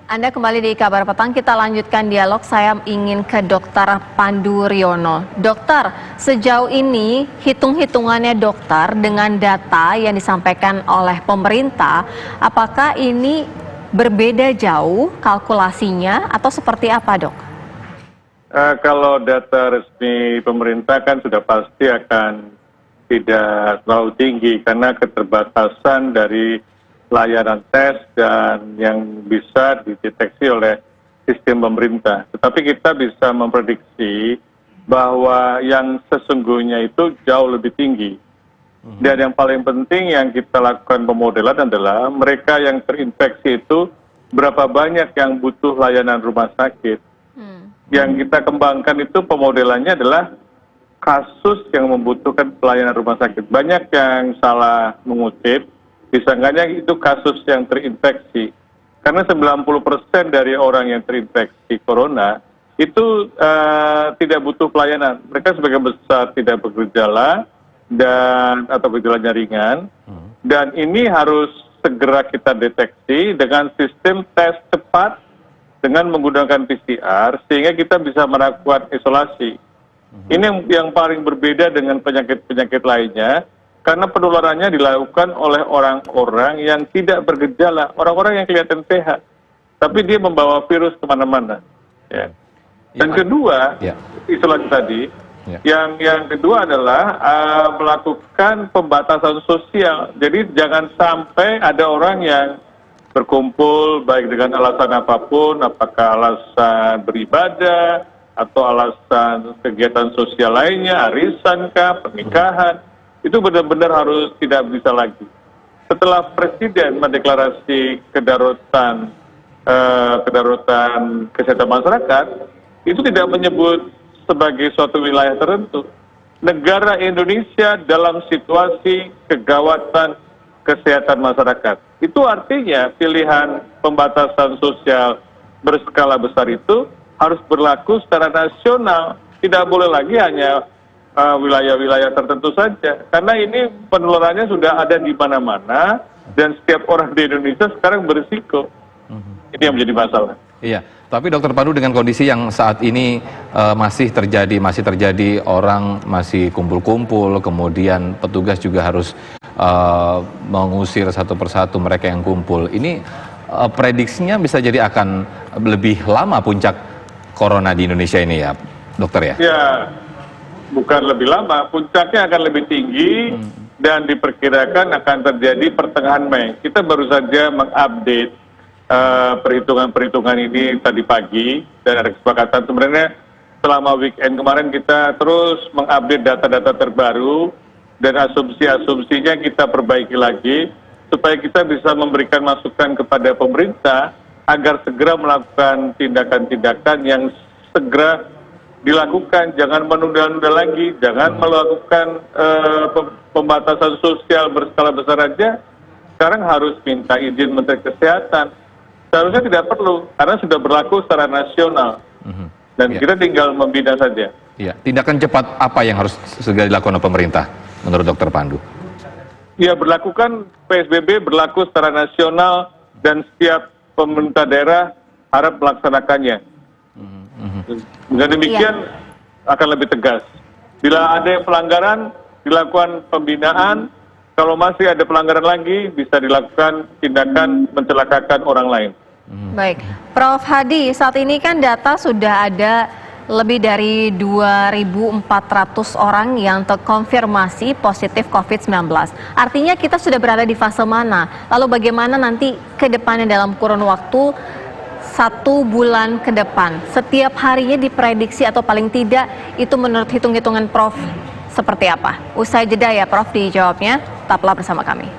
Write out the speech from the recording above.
Anda kembali di Kabar Petang, kita lanjutkan dialog. Saya ingin ke Dr. Pandu Riono. Dokter, sejauh ini hitung-hitungannya dokter dengan data yang disampaikan oleh pemerintah, apakah ini berbeda jauh kalkulasinya atau seperti apa, dok? Kalau data resmi pemerintah kan sudah pasti akan tidak terlalu tinggi karena keterbatasan dari layanan tes dan yang bisa dideteksi oleh sistem pemerintah. Tetapi kita bisa memprediksi bahwa yang sesungguhnya itu jauh lebih tinggi. Dan yang paling penting yang kita lakukan pemodelan adalah mereka yang terinfeksi itu berapa banyak yang butuh layanan rumah sakit. Yang kita kembangkan itu pemodelannya adalah kasus yang membutuhkan pelayanan rumah sakit. Banyak yang salah mengutip, disangkanya itu kasus yang terinfeksi. Karena 90% dari orang yang terinfeksi corona itu tidak butuh pelayanan. Mereka sebagian besar tidak bergejala atau gejalanya ringan. Dan ini harus segera kita deteksi dengan sistem tes cepat dengan menggunakan PCR sehingga kita bisa melakukan isolasi. Ini yang paling berbeda dengan penyakit-penyakit lainnya. Karena penularannya dilakukan oleh orang-orang yang tidak bergejala, orang-orang yang kelihatan sehat, tapi dia membawa virus kemana-mana. Ya. Dan kedua, isolasi tadi, yang kedua adalah melakukan pembatasan sosial. Jadi jangan sampai ada orang yang berkumpul baik dengan alasan apapun, apakah alasan beribadah atau alasan kegiatan sosial lainnya, arisan kah, pernikahan. Itu benar-benar harus tidak bisa lagi. Setelah Presiden mendeklarasi kedaruratan kesehatan masyarakat, itu tidak menyebut sebagai suatu wilayah tertentu. Negara Indonesia dalam situasi kegawatan kesehatan masyarakat. Itu artinya pilihan pembatasan sosial berskala besar itu harus berlaku secara nasional. Tidak boleh lagi hanya wilayah-wilayah tertentu saja, karena ini penularannya sudah ada di mana-mana dan setiap orang di Indonesia sekarang berisiko. Ini yang menjadi masalah. Iya, tapi Dokter Pandu, dengan kondisi yang saat ini masih terjadi orang masih kumpul-kumpul, kemudian petugas juga harus mengusir satu persatu mereka yang kumpul. Ini prediksinya bisa jadi akan lebih lama puncak corona di Indonesia ini ya, dokter ya? Ya. Bukan lebih lama, puncaknya akan lebih tinggi dan diperkirakan akan terjadi pertengahan Mei. Kita baru saja mengupdate perhitungan-perhitungan ini tadi pagi dan ada kesepakatan. Sebenarnya selama weekend kemarin kita terus mengupdate data-data terbaru dan asumsi-asumsinya kita perbaiki lagi supaya kita bisa memberikan masukan kepada pemerintah agar segera melakukan tindakan-tindakan yang segera dilakukan, jangan menunda-nunda lagi, jangan melakukan pembatasan sosial berskala besar aja. Sekarang harus minta izin Menteri Kesehatan. Seharusnya tidak perlu, karena sudah berlaku secara nasional. Dan kita tinggal membina saja. Iya. Tindakan cepat apa yang harus segera dilakukan oleh pemerintah, menurut Dokter Pandu? Ya, berlakukan PSBB berlaku secara nasional dan setiap pemerintah daerah harap melaksanakannya. Dengan demikian akan lebih tegas. Bila ada pelanggaran, dilakukan pembinaan. Kalau masih ada pelanggaran lagi, bisa dilakukan tindakan mencelakakan orang lain. Baik, Prof. Hadi, saat ini kan data sudah ada lebih dari 2.400 orang yang terkonfirmasi positif COVID-19. Artinya kita sudah berada di fase mana? Lalu bagaimana nanti ke depannya dalam kurun waktu 1 bulan ke depan, setiap harinya diprediksi atau paling tidak itu menurut hitung-hitungan Prof seperti apa? Usai jeda ya Prof dijawabnya, tetaplah bersama kami.